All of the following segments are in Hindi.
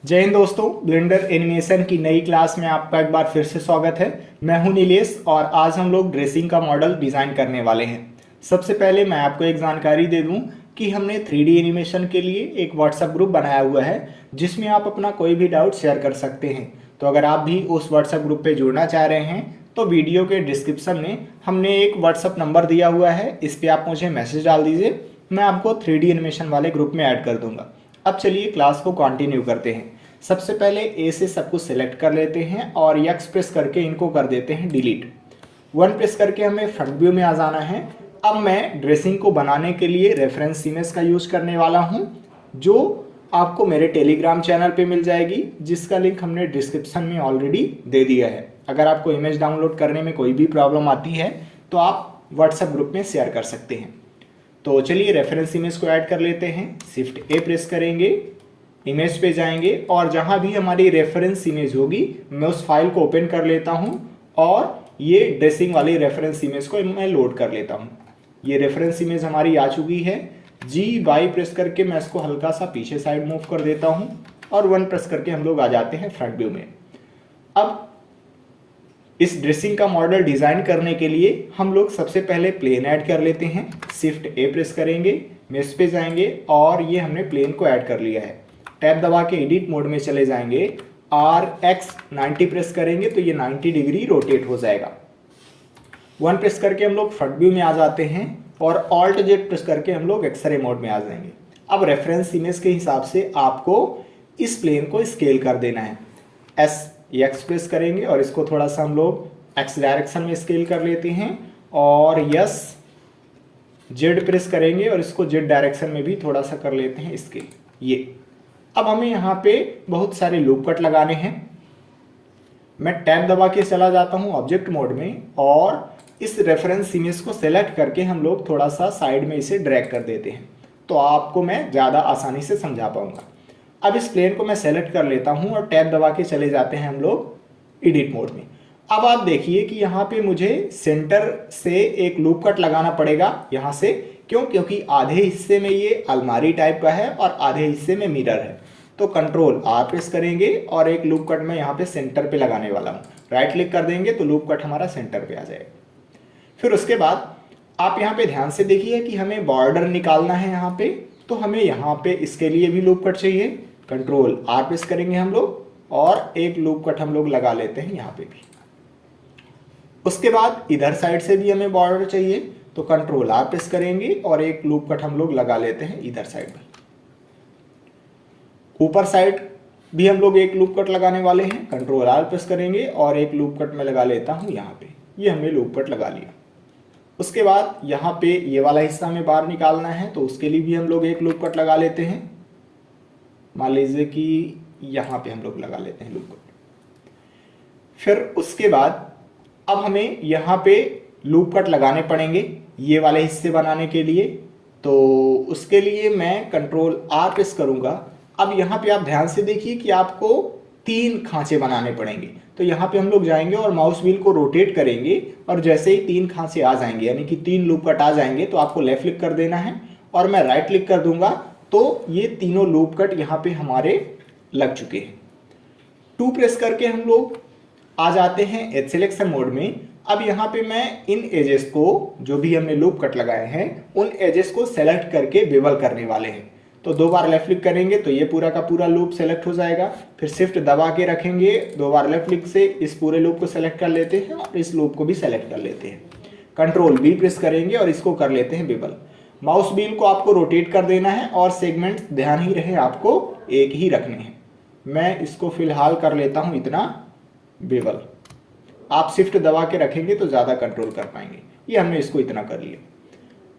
जय हिंद दोस्तों, ब्लेंडर एनिमेशन की नई क्लास में आपका एक बार फिर से स्वागत है। मैं हूं नीलेश और आज हम लोग ड्रेसिंग का मॉडल डिज़ाइन करने वाले हैं। सबसे पहले मैं आपको एक जानकारी दे दूं कि हमने 3D एनिमेशन के लिए एक व्हाट्सएप ग्रुप बनाया हुआ है जिसमें आप अपना कोई भी डाउट शेयर कर सकते हैं। तो अगर आप भी उस व्हाट्सएप ग्रुप पे जुड़ना चाह रहे हैं तो वीडियो के डिस्क्रिप्शन में हमने एक व्हाट्सएप नंबर दिया हुआ है, इस पर आप मुझे मैसेज डाल दीजिए, मैं आपको 3D एनिमेशन वाले ग्रुप में ऐड कर दूंगा। अब चलिए क्लास को कंटिन्यू करते हैं। सबसे पहले ए से सब कुछ सिलेक्ट कर लेते हैं और यक्स प्रेस करके इनको कर देते हैं डिलीट। 1 प्रेस करके हमें फ्रंट व्यू में आ जाना है। अब मैं ड्रेसिंग को बनाने के लिए रेफरेंस इमेज का यूज करने वाला हूं जो आपको मेरे टेलीग्राम चैनल पे मिल जाएगी, जिसका लिंक हमने डिस्क्रिप्शन में ऑलरेडी दे दिया है। अगर आपको इमेज डाउनलोड करने में कोई भी प्रॉब्लम आती है तो आप व्हाट्सएप ग्रुप में शेयर कर सकते हैं। तो चलिए रेफरेंस इमेज को ऐड कर लेते हैं। शिफ्ट ए प्रेस करेंगे, इमेज पे जाएंगे और जहां भी हमारी रेफरेंस इमेज होगी मैं उस फाइल को ओपन कर लेता हूं और ये ड्रेसिंग वाली रेफरेंस इमेज को मैं लोड कर लेता हूं। ये रेफरेंस इमेज हमारी आ चुकी है। G/Y प्रेस करके मैं इसको हल्का सा पीछे साइड मूव कर देता हूं और 1 प्रेस करके हम लोग आ जाते हैं फ्रंट व्यू में। अब इस ड्रेसिंग का मॉडल डिजाइन करने के लिए हम लोग सबसे पहले प्लेन ऐड कर लेते हैं। शिफ्ट ए प्रेस करेंगे, मेश पे जाएंगे और ये हमने प्लेन को ऐड कर लिया है। टैब दबा के एडिट मोड में चले जाएंगे, RX 90 प्रेस करेंगे तो ये 90 डिग्री रोटेट हो जाएगा। 1 प्रेस करके हम लोग फ्रंट व्यू में आ जाते हैं और Alt Z प्रेस करके हम लोग एक्सरे मोड में आ जाएंगे। अब रेफरेंस इमेज के हिसाब से आपको इस प्लेन को स्केल कर देना है। X प्रेस करेंगे और इसको थोड़ा सा हम लोग X डायरेक्शन में स्केल कर लेते हैं और Z प्रेस करेंगे और इसको Z डायरेक्शन में भी थोड़ा सा कर लेते हैं स्केल। ये अब हमें यहाँ पे बहुत सारे लूप कट लगाने हैं। मैं टैब दबा के चला जाता हूँ ऑब्जेक्ट मोड में और इस रेफरेंस इमेज को सेलेक्ट करके हम लोग थोड़ा सा साइड में इसे ड्रैग कर देते हैं तो आपको मैं ज़्यादा आसानी से समझा पाऊंगा। अब इस प्लेन को मैं सेलेक्ट कर लेता हूँ और टैब दबा के चले जाते हैं हम लोग एडिट मोड में। अब आप देखिए कि यहाँ पे मुझे सेंटर से एक लूप कट लगाना पड़ेगा यहाँ से। क्यों? क्योंकि आधे हिस्से में ये अलमारी टाइप का है और आधे हिस्से में मिरर है। तो कंट्रोल R प्रेस करेंगे और एक लूप कट मैं यहाँ पे सेंटर पे लगाने वाला हूँ। राइट क्लिक कर देंगे तो लूप कट हमारा सेंटर पे आ जाएगा। फिर उसके बाद आप यहाँ पे ध्यान से देखिए कि हमें बॉर्डर निकालना है यहाँ पे, तो हमें यहाँ पे इसके लिए भी लूप कट चाहिए। कंट्रोल R प्रेस करेंगे हम लोग और एक लूप कट हम लोग लगा लेते हैं यहाँ पे भी। उसके बाद इधर साइड से भी हमें बॉर्डर चाहिए तो कंट्रोल R प्रेस करेंगे और एक लूप कट हम लोग लगा लेते हैं इधर साइड में। ऊपर साइड भी हम लोग एक लूप कट लगाने वाले हैं। कंट्रोल R प्रेस करेंगे और एक लूप कट मैं लगा लेता हूं यहाँ पे। ये हमने लूप कट लगा लिया। उसके बाद यहाँ पे ये वाला हिस्सा हमें बाहर निकालना है तो उसके लिए भी हम लोग एक लूप कट लगा लेते हैं। मान लीजिए कि यहाँ पे हम लोग लगा लेते हैं लूप कट। फिर उसके बाद अब हमें यहाँ पे लूप कट लगाने पड़ेंगे ये वाले हिस्से बनाने के लिए। तो उसके लिए मैं कंट्रोल R प्रेस करूंगा। अब यहाँ पे आप ध्यान से देखिए कि आपको 3 खांचे बनाने पड़ेंगे। तो यहाँ पे हम लोग जाएंगे और माउस व्हील को रोटेट करेंगे और जैसे ही 3 खांचे आ जाएंगे यानी कि 3 लूप कट आ जाएंगे तो आपको लेफ्ट क्लिक कर देना है और मैं राइट क्लिक कर दूंगा तो ये तीनों लूप कट यहाँ पे हमारे लग चुके हैं। 2 प्रेस करके हम लोग आ जाते हैं एज सिलेक्शन मोड में। अब यहाँ पे मैं इन एजेस को जो भी हमने लूप कट लगाए हैं उन एजेस को सेलेक्ट करके बेवल करने वाले हैं। तो 2 बार लेफ्ट क्लिक करेंगे तो ये पूरा का पूरा लूप सेलेक्ट हो जाएगा। फिर शिफ्ट दबा के रखेंगे, 2 बार लेफ्ट क्लिक से इस पूरे लूप को सेलेक्ट कर लेते हैं और इस लूप को भी सेलेक्ट कर लेते हैं। कंट्रोल V प्रेस करेंगे और इसको कर लेते हैं बेवल। माउस व्हील को आपको रोटेट कर देना है और सेगमेंट ध्यान ही रहे आपको एक ही रखने हैं। मैं इसको फिलहाल कर लेता हूँ इतना बेवल। आप शिफ्ट दबा के रखेंगे तो ज़्यादा कंट्रोल कर पाएंगे। ये हमने इसको इतना कर लिया।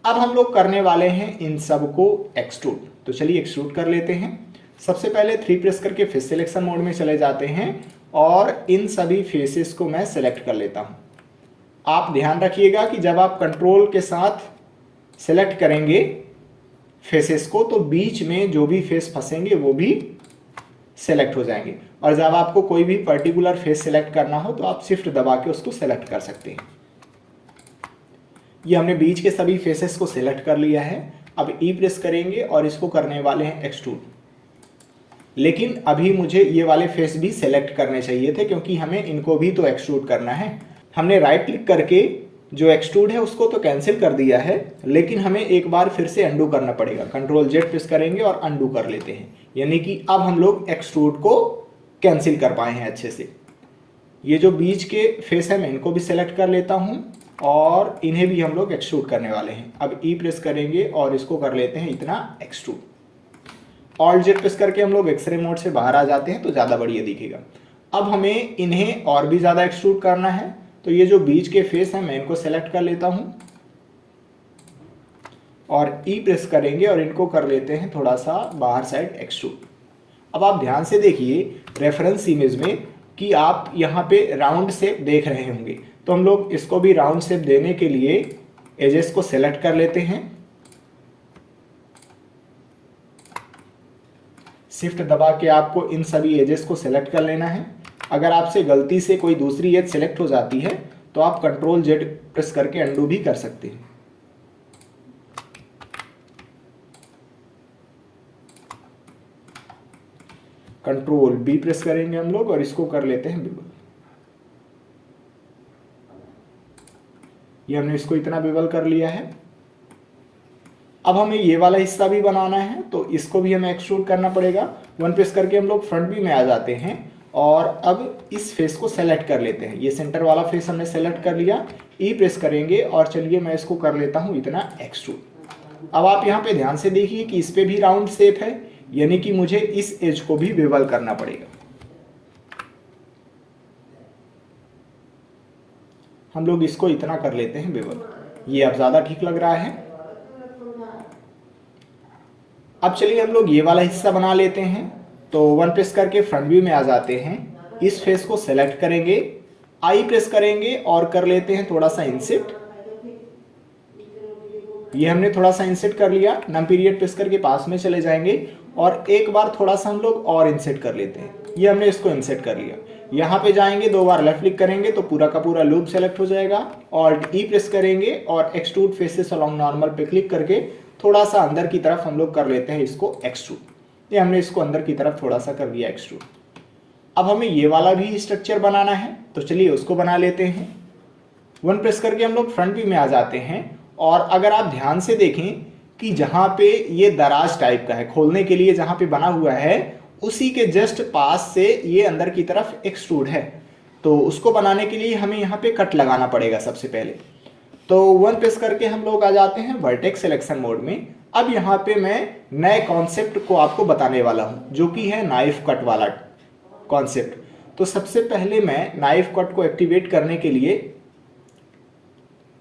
अब हम लोग करने वाले हैं इन सब को एक्सट्रूड। तो चलिए एक्सट्रूड कर लेते हैं। सबसे पहले 3 प्रेस करके फेस सिलेक्शन मोड में चले जाते हैं और इन सभी फेसेस को मैं सेलेक्ट कर लेता हूं। आप ध्यान रखिएगा कि जब आप कंट्रोल के साथ सेलेक्ट करेंगे फेसेस को तो बीच में जो भी फेस फंसेंगे वो भी सेलेक्ट हो जाएंगे और जब आपको कोई भी पर्टिकुलर फेस सेलेक्ट करना हो तो आप शिफ्ट दबा के उसको सेलेक्ट कर सकते हैं। ये हमने बीच के सभी फेसेस को सेलेक्ट कर लिया है। अब E प्रेस करेंगे और इसको करने वाले हैं एक्सट्रूड। लेकिन अभी मुझे ये वाले फेस भी सेलेक्ट करने चाहिए थे क्योंकि हमें इनको भी तो एक्सट्रूड करना है। हमने राइट क्लिक करके जो एक्सट्रूड है उसको तो कैंसिल कर दिया है, लेकिन हमें एक बार फिर से अंडू करना पड़ेगा। कंट्रोल जेड प्रेस करेंगे और अंडू कर लेते हैं, यानी कि अब हम लोग एक्सट्रूड को कैंसिल कर पाए हैं अच्छे से। ये जो बीच के फेस है मैं इनको भी सेलेक्ट कर लेता हूँ और इन्हें भी हम लोग एक्सट्रूड करने वाले हैं। अब ई प्रेस करेंगे और इसको कर लेते हैं इतना एक्सट्रूड। ऑल्ट जेड प्रेस करके हम लोग एक्सरे मोड से बाहर आ जाते हैं तो ज़्यादा बढ़िया दिखेगा। अब हमें इन्हें और भी ज़्यादा एक्सट्रूड करना है, तो ये जो बीच के फेस हैं मैं इनको सेलेक्ट कर लेता हूँ और ई प्रेस करेंगे और इनको कर लेते हैं थोड़ा सा बाहर साइड एक्सट्रूड। अब आप ध्यान से देखिए रेफरेंस इमेज में कि आप यहाँ पे राउंड शेप देख रहे होंगे, तो हम लोग इसको भी राउंड शेप देने के लिए एजेस को सेलेक्ट कर लेते हैं। शिफ्ट दबा के आपको इन सभी एजेस को सेलेक्ट कर लेना है। अगर आपसे गलती से कोई दूसरी एज सेलेक्ट हो जाती है तो आप कंट्रोल जेड प्रेस करके अंडू भी कर सकते हैं। कंट्रोल बी प्रेस करेंगे हम लोग और इसको कर लेते हैं बिबल। ये हमने इसको इतना बिबल कर लिया है। अब हमें ये वाला हिस्सा भी बनाना है तो इसको भी हमें एक्सट्रूड करना पड़ेगा। वन प्रेस करके हम लोग फ्रंट व्यू में आ जाते हैं और अब इस फेस को सेलेक्ट कर लेते हैं। ये सेंटर वाला फेस हमने सेलेक्ट कर लिया, ई प्रेस करेंगे और चलिए मैं इसको कर लेता हूँ इतना एक्सट्रूड। अब आप यहाँ पे ध्यान से देखिए कि इस पे भी राउंड शेप है, यानी कि मुझे इस एज को भी बेवल करना पड़ेगा। हम लोग इसको इतना कर लेते हैं बेवल, ये अब ज्यादा ठीक लग रहा है। अब चलिए हम लोग ये वाला हिस्सा बना लेते हैं, तो वन प्रेस करके फ्रंट व्यू में आ जाते हैं। इस फेस को सेलेक्ट करेंगे, आई प्रेस करेंगे और कर लेते हैं थोड़ा सा इंसर्ट। ये हमने थोड़ा सा इंसर्ट कर लिया। नम पीरियड प्रेस करके पास में चले जाएंगे और एक बार थोड़ा सा हम लोग और इंसर्ट कर लेते हैं। ये हमने इसको इंसर्ट कर लिया। यहाँ पे जाएंगे, दो बार लेफ्ट क्लिक करेंगे तो पूरा का पूरा लूप सेलेक्ट हो जाएगा। ऑल्ट ई प्रेस करेंगे और एक्सट्रूड फेसेस अलोंग नॉर्मल पे क्लिक करके थोड़ा सा अंदर की तरफ हम लोग कर लेते हैं इसको एक्सट्रूड। ये हमने इसको अंदर की तरफ थोड़ा सा कर दिया एक्सट्रूड। अब हमें ये वाला भी स्ट्रक्चर बनाना है, तो चलिए उसको बना लेते हैं। वन प्रेस करके हम लोग फ्रंट व्यू में आ जाते हैं और अगर आप ध्यान से देखें कि जहाँ पे ये दराज टाइप का है, खोलने के लिए जहाँ पे बना हुआ है उसी के जस्ट पास से ये अंदर की तरफ एक्सट्रूड है, तो उसको बनाने के लिए हमें यहाँ पे कट लगाना पड़ेगा सबसे पहले। तो वन प्रेस करके हम लोग आ जाते हैं वर्टेक्स सिलेक्शन मोड में। अब यहाँ पे मैं नए कॉन्सेप्ट को आपको बताने वाला हूँ जो कि है नाइफ कट वाला कॉन्सेप्ट। तो सबसे पहले मैं नाइफ कट को एक्टिवेट करने के लिए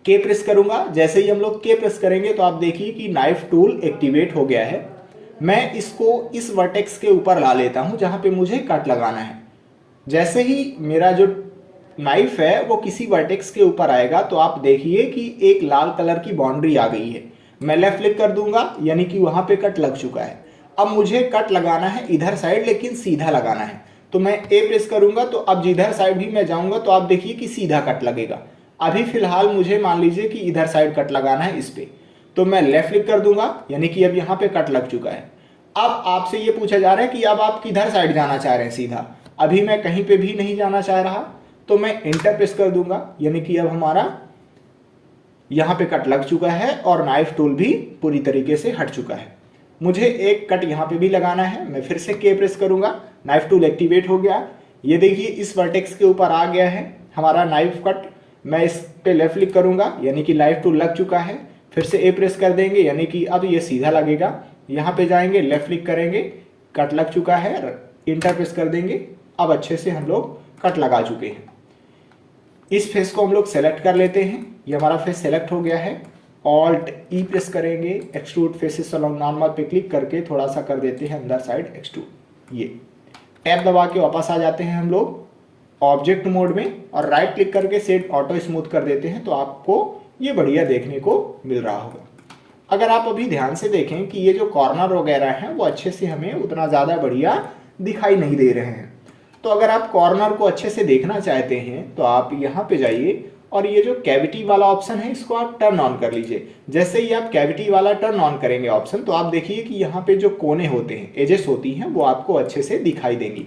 के प्रेस करूंगा। जैसे ही हम लोग के प्रेस करेंगे तो आप देखिए कि नाइफ टूल एक्टिवेट हो गया है। मैं इसको इस वर्टेक्स के ऊपर ला लेता हूं जहां पे मुझे कट लगाना है। जैसे ही मेरा जो नाइफ है वो किसी वर्टेक्स के ऊपर आएगा तो आप देखिए कि एक लाल कलर की बाउंड्री आ गई है। मैं लेफ्ट क्लिक कर दूंगा, यानी कि वहां पे कट लग चुका है। अब मुझे कट लगाना है इधर साइड, लेकिन सीधा लगाना है। तो मैं ए प्रेस करूंगा तो अब जिधर साइड भी मैं जाऊंगा तो आप देखिए कि सीधा कट लगेगा। अभी फिलहाल मुझे मान लीजिए कि इधर साइड कट लगाना है इस पे, तो मैं लेफ्ट क्लिक कर दूंगा, यानी कि अब यहाँ पे कट लग चुका है। अब आपसे ये पूछा जा रहा है कि अब आप किधर साइड जाना चाह रहे हैं सीधा। अभी मैं कहीं पे भी नहीं जाना चाह रहा, तो मैं एंटर प्रेस कर दूंगा, यानी कि अब हमारा यहाँ पे कट लग चुका है और नाइफ टूल भी पूरी तरीके से हट चुका है। मुझे एक कट यहाँ पे भी लगाना है। मैं फिर से के प्रेस करूंगा, नाइफ टूल एक्टिवेट हो गया। ये देखिए इस वर्टेक्स के ऊपर आ गया है हमारा नाइफ कट। मैं इस पे लेफ्ट क्लिक करूंगा, यानी कि नाइफ टूल लग चुका है। फिर से ए प्रेस कर देंगे, यानी कि अब ये सीधा लगेगा। यहाँ पे जाएंगे, लेफ्ट क्लिक करेंगे, कट लग चुका है, इंटर प्रेस कर देंगे। अब अच्छे से हम लोग कट लगा चुके हैं। इस फेस को हम लोग सेलेक्ट कर लेते हैं। ये हमारा फेस सेलेक्ट हो गया है। ऑल्ट ई प्रेस करेंगे, एक्सट्रूड फेसेस अलोंग नॉर्मल पे क्लिक करके थोड़ा सा कर देते हैं अंदर साइड एक्सट्रूड। ये टैब दबा के वापस आ जाते हैं हम लोग ऑब्जेक्ट मोड में और राइट क्लिक करके सेट ऑटो स्मूथ कर देते हैं, तो आपको ये बढ़िया देखने को मिल रहा होगा। अगर आप अभी ध्यान से देखें कि ये जो कॉर्नर वगैरह हैं वो अच्छे से हमें उतना ज़्यादा बढ़िया दिखाई नहीं दे रहे हैं। तो अगर आप कॉर्नर को अच्छे से देखना चाहते हैं तो आप यहाँ पे जाइए और ये जो कैविटी वाला ऑप्शन है इसको आप टर्न ऑन कर लीजिए। जैसे ही आप कैविटी वाला टर्न ऑन करेंगे ऑप्शन, तो आप देखिए कि यहाँ पे जो कोने होते हैं, एजेस होती हैं, वो आपको अच्छे से दिखाई देंगी।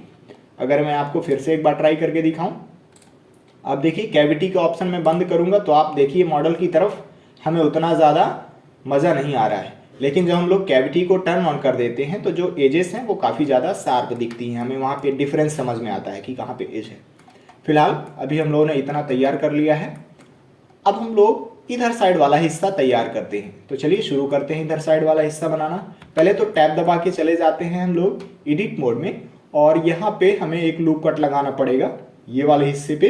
अगर मैं आपको फिर से एक बार ट्राई करके दिखाऊं, आप देखिए कैविटी का ऑप्शन मैं बंद करूंगा तो आप देखिए मॉडल की तरफ हमें उतना ज़्यादा मज़ा नहीं आ रहा है। लेकिन जब हम लोग कैविटी को टर्न ऑन कर देते हैं तो जो एजेस हैं वो काफ़ी ज़्यादा शार्प दिखती हैं, हमें वहाँ पे डिफरेंस समझ में आता है कि कहाँ पे एज है। फिलहाल अभी हम लोगों ने इतना तैयार कर लिया है। अब हम लोग इधर साइड वाला हिस्सा तैयार करते हैं। तो चलिए शुरू करते हैं इधर साइड वाला हिस्सा बनाना। पहले तो टैब दबा के चले जाते हैं हम लोग एडिट मोड में, और यहाँ पे हमें एक लूप कट लगाना पड़ेगा ये वाले हिस्से पे,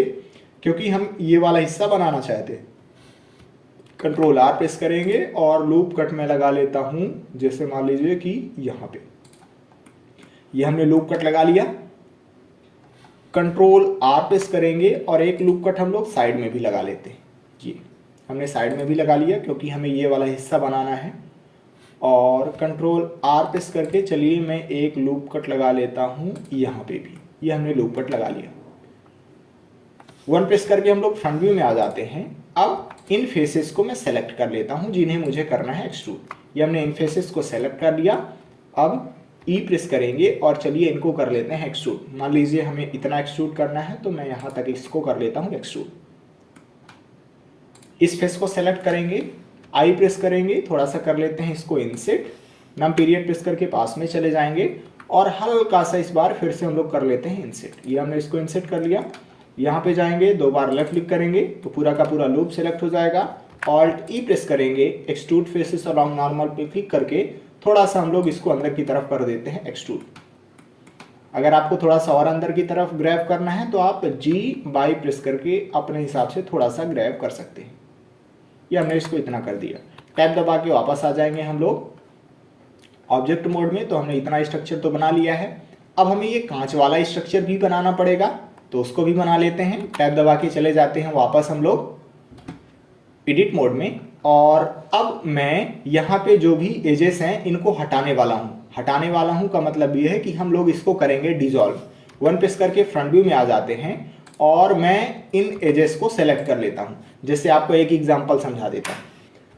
क्योंकि हम ये वाला हिस्सा बनाना चाहते हैं। कंट्रोल आर प्रेस करेंगे और लूप कट में लगा लेता हूँ, जैसे मान लीजिए कि यहाँ पे ये हमने लूप कट लगा लिया। कंट्रोल आर प्रेस करेंगे और एक लूप कट हम लोग साइड में भी लगा लेते हैं। ये हमने साइड में भी लगा लिया क्योंकि हमें ये वाला हिस्सा बनाना है। और कंट्रोल आर प्रेस करके चलिए मैं एक लूप कट लगा लेता हूँ यहाँ पे भी। ये हमने लूप कट लगा लिया। वन प्रेस करके हम लोग फ्रंट व्यू में आ जाते हैं। अब इन फेसेस को मैं सेलेक्ट कर लेता हूँ जिन्हें मुझे करना है एक्सट्रूड। ये हमने इन फेसेस को सेलेक्ट कर लिया। अब ई प्रेस करेंगे और चलिए इनको कर लेते हैं एक्सट्रूड। मान लीजिए हमें इतना एक्सट्रूड करना है तो मैं यहाँ तक इसको कर लेता हूँ एक्सट्रूड। इस फेस को सेलेक्ट करेंगे, आई प्रेस करेंगे, थोड़ा सा कर लेते हैं इसको इंसेट, नम पीरियड प्रेस करके पास में चले जाएंगे और हल्का सा इस बार फिर से हम लोग कर लेते हैं इंसेट। ये हमने इसको इंसेट कर लिया। यहाँ पे जाएंगे, दो बार लेफ्ट क्लिक करेंगे तो पूरा का पूरा लूप सेलेक्ट हो जाएगा। ऑल्ट ई प्रेस करेंगे, एक्सट्रूड फेसेस अलोंग नॉर्मल पे क्लिक करके थोड़ा सा हम लोग इसको अंदर की तरफ कर देते हैं एक्सट्रूड। अगर आपको थोड़ा सा और अंदर की तरफ ग्रैब करना है तो आप जी बाई प्रेस करके अपने हिसाब से थोड़ा सा ग्रैब कर सकते हैं। ये हमने इसको इतना कर दिया। टैब दबा के वापस आ जाएंगे हम लोग ऑब्जेक्ट मोड में। तो हमने इतना स्ट्रक्चर तो बना लिया है। अब हमें ये कांच वाला स्ट्रक्चर भी बनाना पड़ेगा, तो उसको भी बना लेते हैं। टैब दबा के चले जाते हैं वापस हम लोग एडिट मोड में, और अब मैं यहाँ पे जो भी एजेस हैं इनको हटाने वाला हूँ। हटाने वाला हूँ का मतलब ये है कि हम लोग इसको करेंगे डिसॉल्व। वन प्रेस करके फ्रंट व्यू में आ जाते हैं और मैं इन एजेस को सेलेक्ट कर लेता हूँ। जैसे आपको एक एग्जांपल समझा देता हूँ।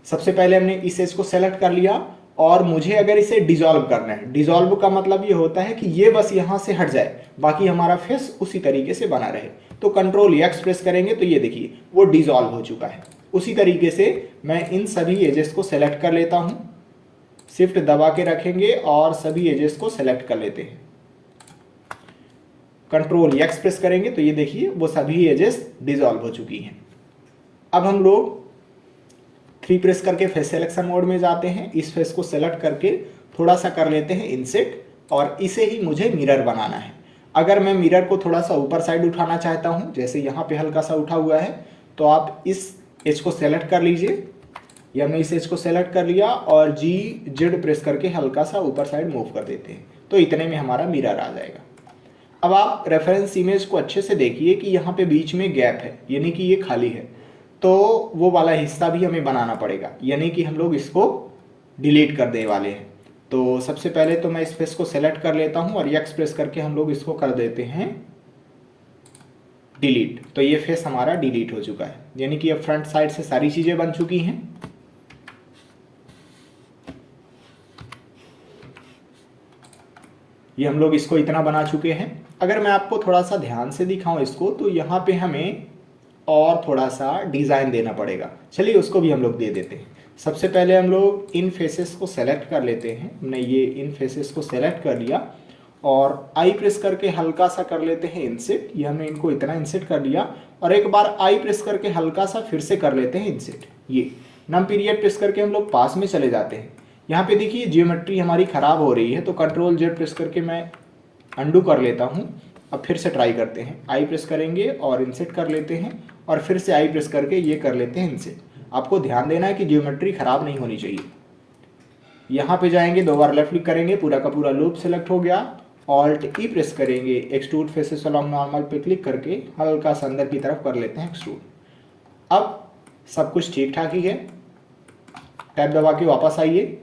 सबसे पहले हमने इस एज को सेलेक्ट कर लिया और मुझे अगर इसे डिसॉल्व करना है। डिसॉल्व का मतलब ये होता है कि ये बस यहाँ से हट जाए, बाकी हमारा फेस उसी तरीके से बना रहे। तो कंट्रोल एक्स प्रेस करेंगे तो ये देखिए वो डिसॉल्व हो चुका है। उसी तरीके से मैं इन सभी एजेस को सेलेक्ट कर लेता हूँ। शिफ्ट दबा के रखेंगे और सभी एजेस को सेलेक्ट कर लेते हैं। कंट्रोल एक्स प्रेस करेंगे तो ये देखिए वो सभी एजेस डिसॉल्व हो चुकी हैं। अब हम लोग 3 प्रेस करके फेस सिलेक्शन मोड में जाते हैं। इस फेस को सेलेक्ट करके थोड़ा सा कर लेते हैं इंसेट, और इसे ही मुझे मिरर बनाना है। अगर मैं मिरर को थोड़ा सा ऊपर साइड उठाना चाहता हूं, जैसे यहाँ पे हल्का सा उठा हुआ है, तो आप इस एज को सेलेक्ट कर लीजिए। या हमने इस एज को सेलेक्ट कर लिया और जी जेड प्रेस करके हल्का सा ऊपर साइड मूव कर देते हैं, तो इतने में हमारा मिरर आ जाएगा। अब आप रेफरेंस इमेज को अच्छे से देखिए कि यहाँ पे बीच में गैप है, यानी कि ये खाली है। तो वो वाला हिस्सा भी हमें बनाना पड़ेगा, यानी कि हम लोग इसको डिलीट कर देने वाले हैं। तो सबसे पहले तो मैं इस फेस को सेलेक्ट कर लेता हूं और एक्स प्रेस करके हम लोग इसको कर देते हैं डिलीट। तो ये फेस हमारा डिलीट हो चुका है, यानी कि अब फ्रंट साइड से सारी चीजें बन चुकी हैं। ये हम लोग इसको इतना बना चुके हैं। अगर मैं आपको थोड़ा सा ध्यान से दिखाऊं इसको, तो यहाँ पे हमें और थोड़ा सा डिज़ाइन देना पड़ेगा। चलिए उसको भी हम लोग दे देते हैं। सबसे पहले हम लोग इन फेसेस को सेलेक्ट कर लेते हैं। हमने ये इन फेसेस को सेलेक्ट कर लिया और आई प्रेस करके हल्का सा कर लेते हैं इंसेट। ये हमने इनको इतना इंसेट कर लिया और एक बार आई प्रेस करके हल्का सा फिर से कर लेते हैं इंसेट। ये नम पीरियड प्रेस करके हम लोग पास में चले जाते हैं। यहाँ पे देखिए जियोमेट्री हमारी ख़राब हो रही है, तो कंट्रोल जेड प्रेस करके मैं अंडू कर लेता हूँ। अब फिर से ट्राई करते हैं। आई प्रेस करेंगे और इंसेट कर लेते हैं और फिर से आई प्रेस करके ये कर लेते हैं इंसेट। आपको ध्यान देना है कि जियोमेट्री ख़राब नहीं होनी चाहिए। यहाँ पे जाएंगे, दो बार लेफ्ट क्लिक करेंगे, पूरा का पूरा लूप सेलेक्ट हो गया। ऑल्ट ई प्रेस करेंगे, एक्सट्रूड फेसेस अलोंग नॉर्मल पे क्लिक करके हल्का सा अंदर की तरफ कर लेते हैं एक्सट्रूड। अब सब कुछ ठीक ठाक ही है। टैब दबा के वापस आइए।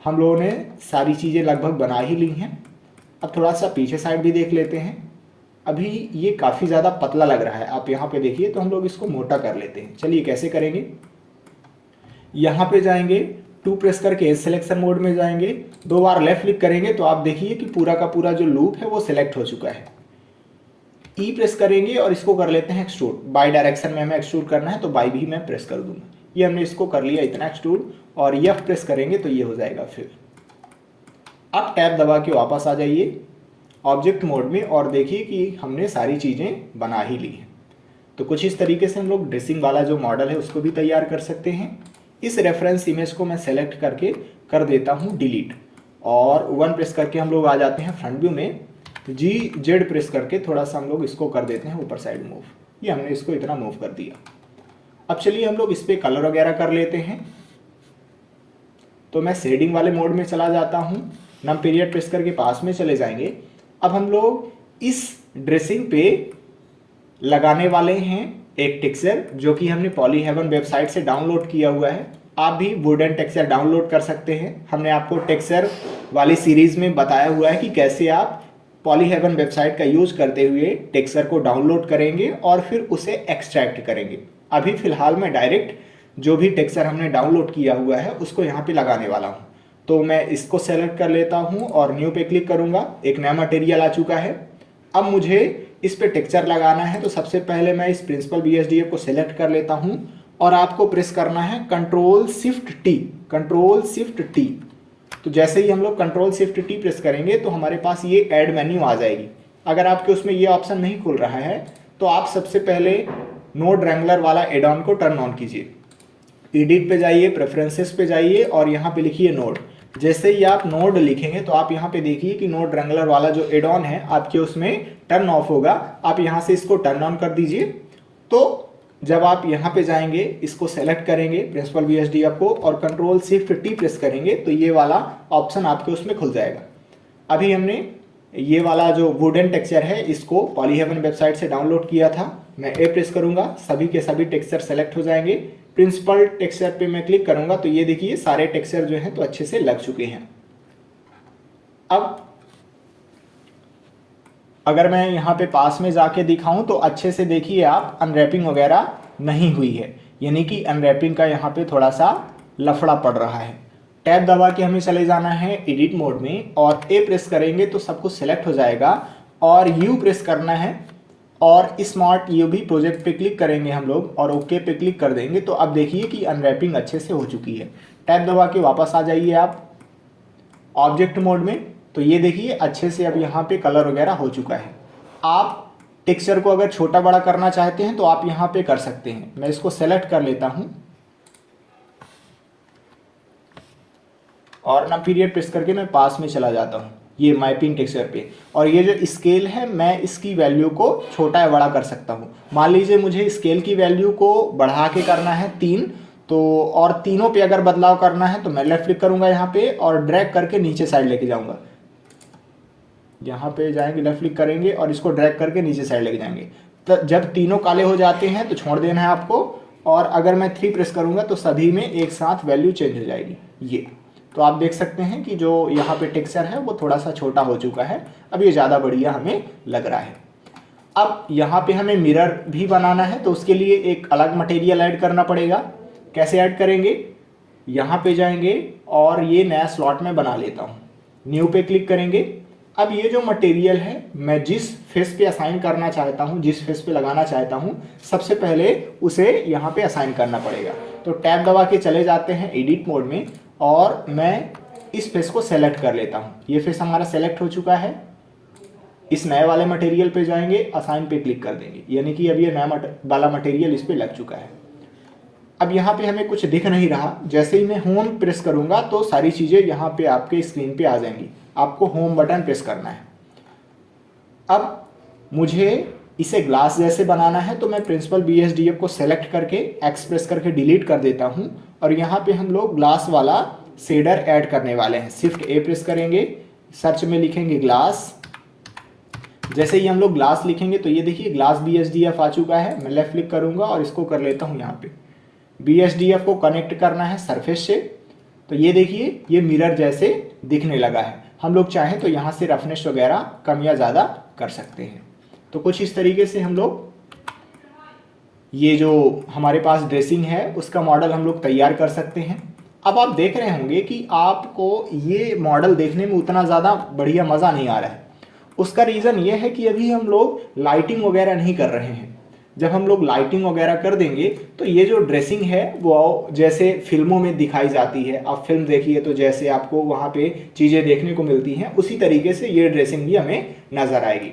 हम लोगों ने सारी चीज़ें लगभग बना ही ली हैं। अब थोड़ा सा पीछे साइड भी देख लेते हैं। अभी ये काफ़ी ज़्यादा पतला लग रहा है, आप यहाँ पे देखिए, तो हम लोग इसको मोटा कर लेते हैं। चलिए कैसे करेंगे, यहाँ पे जाएंगे, 2 प्रेस करके एज सिलेक्शन मोड में जाएंगे, 2 बार लेफ्ट क्लिक करेंगे तो आप देखिए कि पूरा का पूरा जो लूप है वो सिलेक्ट हो चुका है। ई प्रेस करेंगे और इसको कर लेते हैं एक्सट्रूड, बाई डायरेक्शन में हमें एक्सट्रूड करना है तो बाई भी मैं प्रेस कर दूंगा। ये हमने इसको कर लिया इतना एक्सट्रूड, और एफ प्रेस करेंगे तो ये हो जाएगा फिर। अब टैब दबा के वापस आ जाइए ऑब्जेक्ट मोड में और देखिए कि हमने सारी चीज़ें बना ही ली हैं। तो कुछ इस तरीके से हम लोग ड्रेसिंग वाला जो मॉडल है उसको भी तैयार कर सकते हैं। इस रेफरेंस इमेज को मैं सेलेक्ट करके कर देता हूँ डिलीट, और 1 प्रेस करके हम लोग आ जाते हैं फ्रंट व्यू में। GZ प्रेस करके थोड़ा सा हम लोग इसको कर देते हैं ऊपर साइड मूव। ये हमने इसको इतना मूव कर दिया। अब चलिए हम लोग इस पर कलर वगैरह कर लेते हैं। तो मैं शेडिंग वाले मोड में चला जाता हूँ, नम पीरियड प्रेस करके पास में चले जाएंगे। अब हम लोग इस ड्रेसिंग पे लगाने वाले हैं एक टेक्सचर जो कि हमने पॉलीहेवन वेबसाइट से डाउनलोड किया हुआ है। आप भी वुडन टेक्सचर डाउनलोड कर सकते हैं। हमने आपको टेक्सचर वाली सीरीज में बताया हुआ है कि कैसे आप पॉलीहेवन वेबसाइट का यूज करते हुए टेक्सचर को डाउनलोड करेंगे और फिर उसे एक्सट्रैक्ट करेंगे। अभी फिलहाल मैं डायरेक्ट जो भी टेक्सचर हमने डाउनलोड किया हुआ है उसको यहाँ पे लगाने वाला हूँ। तो मैं इसको सेलेक्ट कर लेता हूँ और न्यू पे क्लिक करूँगा। एक नया मटेरियल आ चुका है। अब मुझे इस पे टेक्सचर लगाना है, तो सबसे पहले मैं इस प्रिंसिपल BSDF को सेलेक्ट कर लेता हूँ और आपको प्रेस करना है कंट्रोल शिफ्ट टी। तो जैसे ही हम लोग कंट्रोल शिफ्ट टी प्रेस करेंगे तो हमारे पास ये ऐड मेन्यू आ जाएगी। अगर आपके उसमें ये ऑप्शन नहीं खुल रहा है तो आप सबसे पहले नोड रैंगलर वाला एड ऑन को टर्न ऑन कीजिए। एडिट पे जाइए, प्रेफरेंसेस पे जाइए और यहाँ पे लिखिए नोड। जैसे ही आप नोड लिखेंगे तो आप यहाँ पे देखिए कि नोड रैंगलर वाला जो एड ऑन है आपके उसमें टर्न ऑफ होगा। आप यहाँ से इसको टर्न ऑन कर दीजिए। तो जब आप यहाँ पे जाएंगे, इसको सेलेक्ट करेंगे प्रिंसिपल BSDF को और कंट्रोल शिफ्ट टी प्रेस करेंगे तो ये वाला ऑप्शन आपके उसमें खुल जाएगा। अभी हमने ये वाला जो वुडन टेक्सचर है इसको पॉलीहेवन वेबसाइट से डाउनलोड किया था। मैं ए प्रेस करूंगा, सभी के सभी टेक्सचर सेलेक्ट हो जाएंगे। प्रिंसिपल टेक्सचर पे मैं क्लिक करूंगा तो ये देखिए सारे टेक्सचर जो हैं तो अच्छे से लग चुके हैं। अब अगर मैं यहाँ पे पास में जाके दिखाऊं तो अच्छे से देखिए आप, अनरैपिंग वगैरह नहीं हुई है, यानी कि अनरैपिंग का यहाँ पे थोड़ा सा लफड़ा पड़ रहा है। टैब दबा के हमें चले जाना है एडिट मोड में और ए प्रेस करेंगे तो सब कुछ सेलेक्ट हो जाएगा और यू प्रेस करना है और स्मार्ट यूवी प्रोजेक्ट पे क्लिक करेंगे हम लोग और ओके पे क्लिक कर देंगे। तो अब देखिए कि अनरैपिंग अच्छे से हो चुकी है। टैब दबा के वापस आ जाइए आप ऑब्जेक्ट मोड में, तो ये देखिए अच्छे से अब यहाँ पे कलर वगैरह हो चुका है। आप टेक्सचर को अगर छोटा बड़ा करना चाहते हैं तो आप यहाँ पे कर सकते हैं। मैं इसको सेलेक्ट कर लेता हूँ और ना पीरियड प्रेस करके मैं पास में चला जाता हूँ ये मैपिंग टेक्सचर पे, और ये जो स्केल है मैं इसकी वैल्यू को छोटा या बड़ा कर सकता हूँ। मान लीजिए मुझे स्केल की वैल्यू को बढ़ा के करना है 3, तो और तीनों पे अगर बदलाव करना है तो मैं लेफ्ट क्लिक करूंगा यहाँ पे और ड्रैग करके नीचे साइड लेके जाऊंगा। यहाँ पे जाएंगे, लेफ्ट क्लिक करेंगे और इसको ड्रैग करके नीचे साइड लेके जाएंगे। तो जब तीनों काले हो जाते हैं तो छोड़ देना है आपको, और अगर मैं 3 प्रेस करूंगा तो सभी में एक साथ वैल्यू चेंज हो जाएगी। ये तो आप देख सकते हैं कि जो यहाँ पे टेक्सचर है वो थोड़ा सा छोटा हो चुका है। अब ये ज़्यादा बढ़िया हमें लग रहा है। अब यहाँ पे हमें मिरर भी बनाना है तो उसके लिए एक अलग मटेरियल ऐड करना पड़ेगा। कैसे ऐड करेंगे, यहाँ पे जाएंगे और ये नया स्लॉट में बना लेता हूँ, न्यू पे क्लिक करेंगे। अब ये जो मटेरियल है मैं जिस फेस पे असाइन करना चाहता हूँ, जिस फेस पे लगाना चाहता हूँ, सबसे पहले उसे यहाँ पे असाइन करना पड़ेगा। तो टैब दबा के चले जाते हैं एडिट मोड में और मैं इस फेस को सेलेक्ट कर लेता हूँ। ये फेस हमारा सेलेक्ट हो चुका है। इस नए वाले मटेरियल पे जाएंगे, असाइन पे क्लिक कर देंगे, यानी कि अब ये नया वाला मटेरियल इस पे लग चुका है। अब यहाँ पे हमें कुछ दिख नहीं रहा। जैसे ही मैं होम प्रेस करूँगा तो सारी चीज़ें यहाँ पे आपके स्क्रीन पे आ जाएंगी। आपको होम बटन प्रेस करना है। अब मुझे इसे ग्लास जैसे बनाना है तो मैं प्रिंसिपल BSDF को सेलेक्ट करके एक्स प्रेस करके डिलीट कर देता हूँ और यहाँ पे हम लोग ग्लास वाला शेडर ऐड करने वाले हैं। शिफ्ट ए प्रेस करेंगे, सर्च में लिखेंगे ग्लास। जैसे ही हम लोग ग्लास लिखेंगे तो ये देखिए ग्लास BSDF आ चुका है। मैं लेफ्ट क्लिक करूँगा और इसको कर लेता हूँ यहाँ पे। BSDF को कनेक्ट करना है सरफेस से, तो ये देखिए ये मिरर जैसे दिखने लगा है। हम लोग चाहें तो यहाँ से रफनेस वगैरह कम या ज़्यादा कर सकते हैं। तो कुछ इस तरीके से हम लोग ये जो हमारे पास ड्रेसिंग है उसका मॉडल हम लोग तैयार कर सकते हैं। अब आप देख रहे होंगे कि आपको ये मॉडल देखने में उतना ज़्यादा बढ़िया मज़ा नहीं आ रहा है। उसका रीज़न ये है कि अभी हम लोग लाइटिंग वगैरह नहीं कर रहे हैं। जब हम लोग लाइटिंग वगैरह कर देंगे तो ये जो ड्रेसिंग है वो जैसे फिल्मों में दिखाई जाती है, आप फिल्म देखिए तो जैसे आपको वहाँ पे चीज़ें देखने को मिलती हैं उसी तरीके से ये ड्रेसिंग भी हमें नज़र आएगी।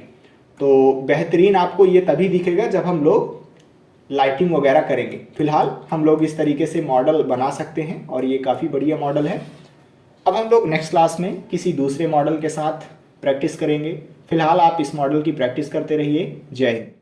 तो बेहतरीन आपको ये तभी दिखेगा जब हम लोग लाइटिंग वगैरह करेंगे। फिलहाल हम लोग इस तरीके से मॉडल बना सकते हैं और ये काफ़ी बढ़िया मॉडल है। अब हम लोग नेक्स्ट क्लास में किसी दूसरे मॉडल के साथ प्रैक्टिस करेंगे। फिलहाल आप इस मॉडल की प्रैक्टिस करते रहिए। जय हिंद।